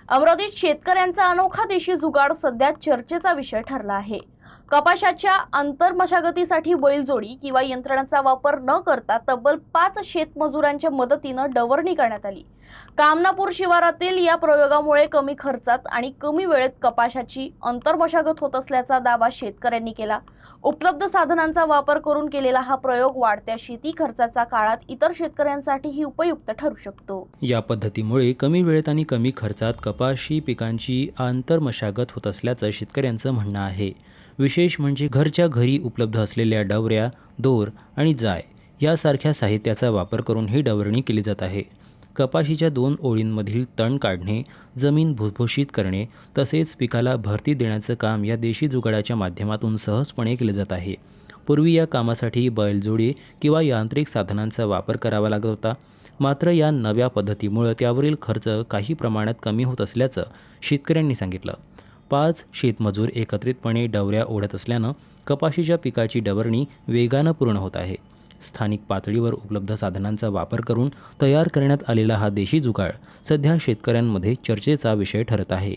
अमरावतीत शेतकऱ्यांचा अनोखा देशी जुगाड सध्या चर्चेचा विषय ठरला आहे। कपाशाच्या आंतरमशागतीसाठी बैलजोडी किंवा यंत्रणाचा वापर न करता तब्बल 5 शेतमजुरांच्या मदतीने डवरणी करण्यात आली। कामनापूर शिवारातील या प्रयोगामुळे कमी खर्चात आणि कमी वेळेत कपाशाची आंतरमशागत होत असल्याचा दावा शेतकऱ्यांनी केला। उपलब्ध साधनांचा वापर करून केलेला हा प्रयोग वाढत्या शेती खर्चाच्या काळात इतर शेतकऱ्यांसाठीही उपयुक्त ठरू शकतो। या पद्धतीमुळे कमी वेळेत आणि कमी खर्चात कपाशी पिकांची आंतरमशागत होत असल्याचं शेतकऱ्यांचं म्हणणं आहे। विशेष म्हणजे घरच्या घरी उपलब्ध असलेल्या डवऱ्या, दोर आणि जाय यासारख्या साहित्याचा वापर करून ही डवरणी केली जात आहे। कपाशीच्या 2 ओळींमधील तण काढणे, जमीन भुसभुशीत करणे तसेच पिकाला भरती देण्याचं काम या देशी जुगाडाच्या माध्यमातून सहजपणे केले जात आहे। पूर्वी या कामासाठी बैलजोडी किंवा यांत्रिक साधनांचा वापर करावा लागत होता, मात्र या नव्या पद्धतीमुळे त्यावरील खर्च काही प्रमाणात कमी होत असल्याचं शेतकऱ्यांनी सांगितलं। 5 शेतमजूर एकत्रितपणे डवऱ्या ओढत असल्यानं कपाशीच्या पिकाची डवरणी वेगानं पूर्ण होत आहे। स्थानिक पातळीवर उपलब्ध साधनांचा वापर करून तयार करण्यात आलेला हा देशी जुगाड सध्या शेतकऱ्यांमध्ये चर्चेचा विषय ठरत आहे।